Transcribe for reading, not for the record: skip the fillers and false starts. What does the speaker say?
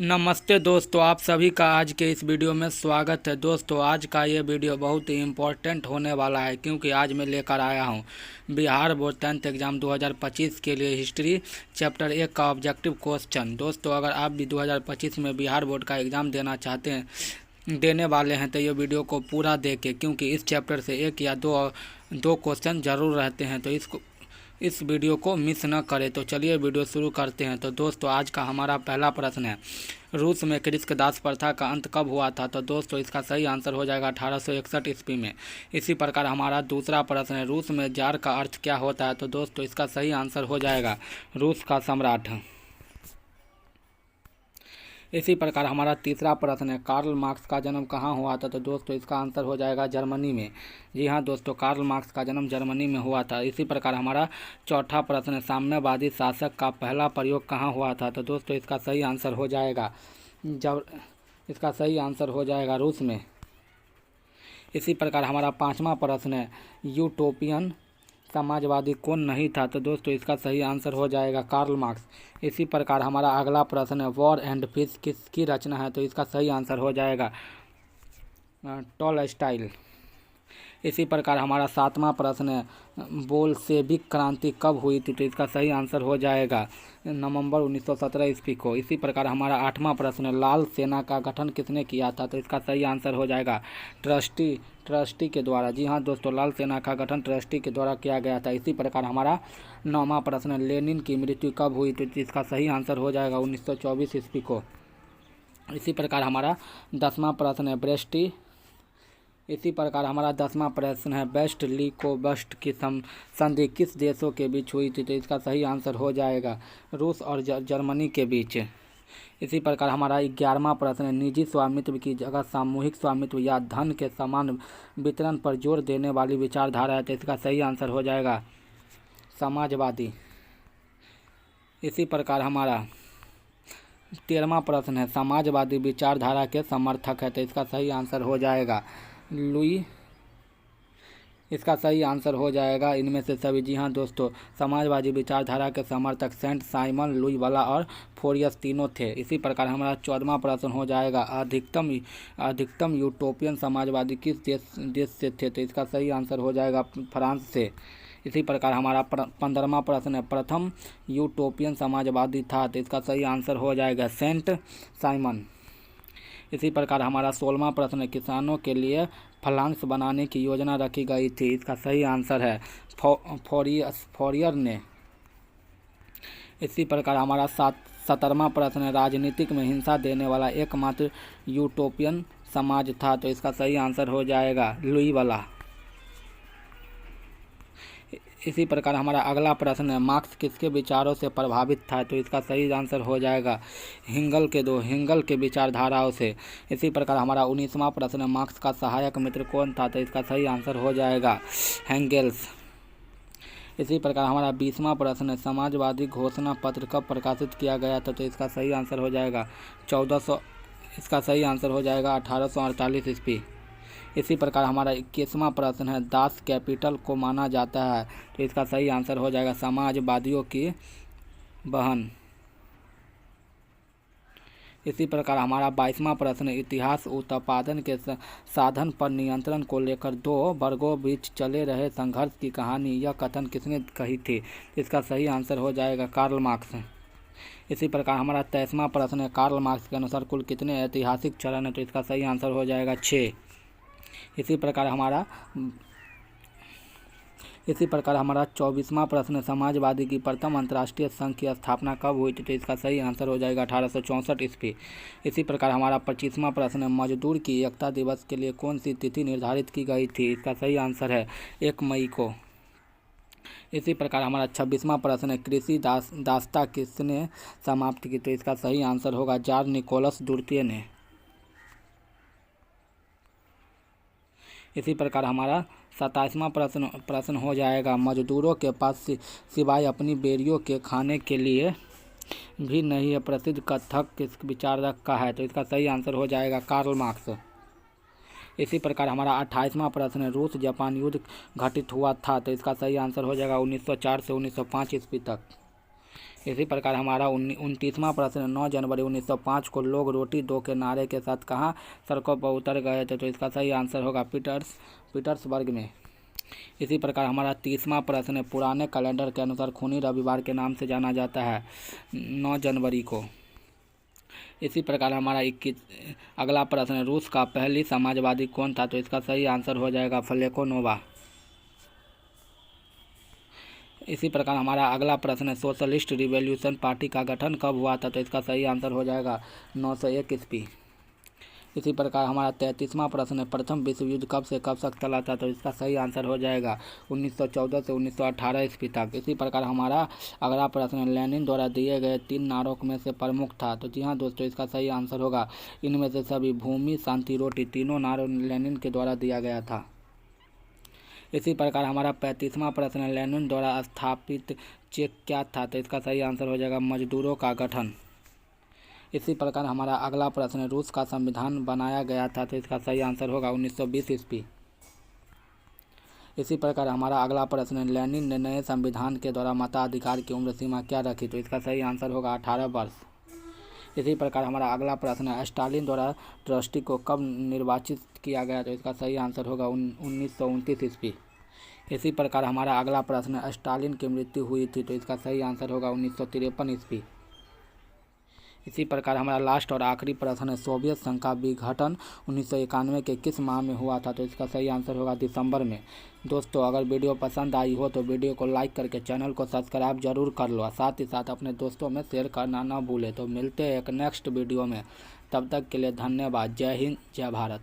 नमस्ते दोस्तों, आप सभी का आज के इस वीडियो में स्वागत है। दोस्तों, आज का ये वीडियो बहुत ही इम्पोर्टेंट होने वाला है क्योंकि आज मैं लेकर आया हूँ बिहार बोर्ड 10th एग्ज़ाम 2025 के लिए हिस्ट्री चैप्टर 1 का ऑब्जेक्टिव क्वेश्चन। दोस्तों, अगर आप भी 2025 में बिहार बोर्ड का एग्ज़ाम देने वाले हैं तो ये वीडियो को पूरा देखें क्योंकि इस चैप्टर से एक या दो क्वेश्चन ज़रूर रहते हैं, तो इस वीडियो को मिस न करें। तो चलिए वीडियो शुरू करते हैं। तो दोस्तों, आज का हमारा पहला प्रश्न है, रूस में कृषि दास प्रथा का अंत कब हुआ था? तो दोस्तों, इसका सही आंसर हो जाएगा 1861 ईस्वी में। इसी प्रकार हमारा दूसरा प्रश्न है, रूस में जार का अर्थ क्या होता है? तो दोस्तों, इसका सही आंसर हो जाएगा रूस का सम्राट। इसी प्रकार हमारा तीसरा प्रश्न है, कार्ल मार्क्स का जन्म कहाँ हुआ था? तो दोस्तों, इसका आंसर हो जाएगा जर्मनी में। जी हाँ दोस्तों, कार्ल मार्क्स का जन्म जर्मनी में हुआ था। इसी प्रकार हमारा चौथा प्रश्न है, साम्यवादी शासक का पहला प्रयोग कहाँ हुआ था? तो दोस्तों, इसका सही आंसर हो जाएगा रूस में। इसी प्रकार हमारा पाँचवा प्रश्न है, यूटोपियन समाजवादी कौन नहीं था? तो दोस्तों, इसका सही आंसर हो जाएगा कार्ल मार्क्स। इसी प्रकार हमारा अगला प्रश्न है, वॉर एंड पीस किसकी रचना है? तो इसका सही आंसर हो जाएगा टॉलस्टॉय। इसी प्रकार हमारा सातवां प्रश्न है, बोल्शेविक क्रांति कब हुई थी? तो इसका सही आंसर हो जाएगा नवंबर 1917 ईस्वी को। इसी प्रकार हमारा आठवां प्रश्न है, लाल सेना का गठन किसने किया था? तो इसका सही आंसर हो जाएगा ट्रस्टी के द्वारा। जी हाँ दोस्तों, लाल सेना का गठन ट्रस्टी के द्वारा किया गया था। इसी प्रकार हमारा नौवां प्रश्न है, लेनिन की मृत्यु कब हुई? तो इसका सही आंसर हो जाएगा 1924 ईस्वी को। इसी प्रकार हमारा 10वां प्रश्न है, बेस्ट लीकोबस्ट की संधि किस देशों के बीच हुई थी? तो इसका सही आंसर हो जाएगा रूस और जर्मनी के बीच। इसी प्रकार हमारा 11वां प्रश्न है, निजी स्वामित्व की जगह सामूहिक स्वामित्व या धन के समान वितरण पर जोर देने वाली विचारधारा है। तो इसका सही आंसर हो जाएगा समाजवादी। इसी प्रकार हमारा 13वां प्रश्न है, समाजवादी विचारधारा के समर्थक है। तो इसका सही आंसर हो जाएगा इसका सही आंसर हो जाएगा इनमें से सभी। जी हाँ दोस्तों, समाजवादी विचारधारा के समर्थक सेंट साइमन, लुई वाला और फोरियस तीनों थे। इसी प्रकार हमारा 14वां प्रश्न हो जाएगा, अधिकतम यूटोपियन समाजवादी किस देश से थे? तो इसका सही आंसर हो जाएगा फ्रांस से। इसी प्रकार हमारा 15वां प्रश्न है, प्रथम यूटोपियन समाजवादी था? तो इसका सही आंसर हो जाएगा सेंट साइमन। इसी प्रकार हमारा 16वां प्रश्न है, किसानों के लिए फ्लांक्स बनाने की योजना रखी गई थी? इसका सही आंसर है फोरियर ने। इसी प्रकार हमारा 17वां प्रश्न है, राजनीतिक में हिंसा देने वाला एकमात्र यूटोपियन समाज था? तो इसका सही आंसर हो जाएगा लुई वाला। इसी प्रकार हमारा अगला प्रश्न है, मार्क्स किसके विचारों से प्रभावित था? तो इसका सही आंसर हो जाएगा हिंगल के विचारधाराओं से। इसी प्रकार हमारा 19वां प्रश्न है, मार्क्स का सहायक मित्र कौन था? तो इसका सही आंसर हो जाएगा एंगेल्स। इसी प्रकार हमारा 20वां प्रश्न है, समाजवादी घोषणा पत्र कब प्रकाशित किया गया था? तो इसका सही आंसर हो जाएगा 1848 ईस्वी। इसी प्रकार हमारा 21वां प्रश्न है, दास कैपिटल को माना जाता है? तो इसका सही आंसर हो जाएगा समाजवादियों की बहन। इसी प्रकार हमारा 22वां प्रश्न है, इतिहास उत्पादन के साधन पर नियंत्रण को लेकर दो वर्गों बीच चले रहे संघर्ष की कहानी, यह कथन किसने कही थी? इसका सही आंसर हो जाएगा कार्ल मार्क्स। इसी प्रकार हमारा 23वां प्रश्न है, कार्ल मार्क्स के अनुसार कुल कितने ऐतिहासिक चरण है? तो इसका सही आंसर हो जाएगा 6। इसी प्रकार हमारा 24वां प्रश्न, समाजवादी की प्रथम अंतर्राष्ट्रीय संघ की स्थापना कब हुई थी? तो इसका सही आंसर हो जाएगा 1864 ईस्वी। इसी प्रकार हमारा 25वां प्रश्न है, मजदूर की एकता दिवस के लिए कौन सी तिथि निर्धारित की गई थी? इसका सही आंसर है 1 मई को। इसी प्रकार हमारा 26वां प्रश्न है, कृषि दासता किसने समाप्त की? तो इसका सही आंसर होगा जार निकोलस द्वितीय ने। इसी प्रकार हमारा 27वां प्रश्न हो जाएगा, मजदूरों के पास सिवाय अपनी बेरियों के खाने के लिए भी नहीं है प्रसिद्ध कथक किस विचारक का है? तो इसका सही आंसर हो जाएगा कार्ल मार्क्स। इसी प्रकार हमारा 28वां प्रश्न है, रूस जापान युद्ध घटित हुआ था? तो इसका सही आंसर हो जाएगा 1904 से 1905 ईस्वी तक। इसी प्रकार हमारा 29वां प्रश्न, 9 जनवरी 1905 को लोग रोटी दो के नारे के साथ कहाँ सड़कों पर उतर गए थे? तो इसका सही आंसर होगा पीटर्सबर्ग में। इसी प्रकार हमारा 30वां प्रश्न है, पुराने कैलेंडर के अनुसार खूनी रविवार के नाम से जाना जाता है 9 जनवरी को। इसी प्रकार हमारा अगला प्रश्न है, रूस का पहली समाजवादी कौन था? तो इसका सही आंसर हो जाएगा फ्लेकोनोवा। इसी प्रकार हमारा अगला प्रश्न है, सोशलिस्ट रिवॉल्यूशन पार्टी का गठन कब हुआ था? तो इसका सही आंसर हो जाएगा 901 ईस्वी। इसी प्रकार हमारा 33वां प्रश्न है, प्रथम विश्व युद्ध कब से कब तक चला था? तो इसका सही आंसर हो जाएगा 1914 से 1918 ईस्वी तक। इसी प्रकार हमारा अगला प्रश्न है, लेनिन द्वारा दिए गए 3 नारों में से प्रमुख था? तो जी हाँ दोस्तों, इसका सही आंसर होगा इनमें से सभी। भूमि, शांति, रोटी, तीनों नारों लेनिन के द्वारा दिया गया था। इसी प्रकार हमारा 35वां प्रश्न है, लेनिन द्वारा स्थापित चेक क्या था? तो इसका सही आंसर हो जाएगा मजदूरों का गठन। इसी प्रकार हमारा अगला प्रश्न है, रूस का संविधान बनाया गया था? तो इसका सही आंसर होगा 1920 ईस्वी। इसी प्रकार हमारा अगला प्रश्न है, लेनिन ने नए संविधान के द्वारा मताधिकार की उम्र सीमा क्या रखी? तो इसका सही आंसर होगा 18 वर्ष। इसी प्रकार हमारा अगला प्रश्न है, स्टालिन द्वारा ट्रस्टी को कब निर्वाचित किया गया? तो इसका सही आंसर होगा 1929 ईस्वी। इसी प्रकार हमारा अगला प्रश्न है, स्टालिन की मृत्यु हुई थी? तो इसका सही आंसर होगा 1953 ईस्वी। इसी प्रकार हमारा लास्ट और आखिरी प्रश्न है, सोवियत संघ का विघटन 1991 के किस माह में हुआ था? तो इसका सही आंसर होगा दिसंबर में। दोस्तों, अगर वीडियो पसंद आई हो तो वीडियो को लाइक करके चैनल को सब्सक्राइब जरूर कर लो, साथ ही साथ अपने दोस्तों में शेयर करना ना भूलें। तो मिलते हैं एक नेक्स्ट वीडियो में, तब तक के लिए धन्यवाद। जय हिंद, जय भारत।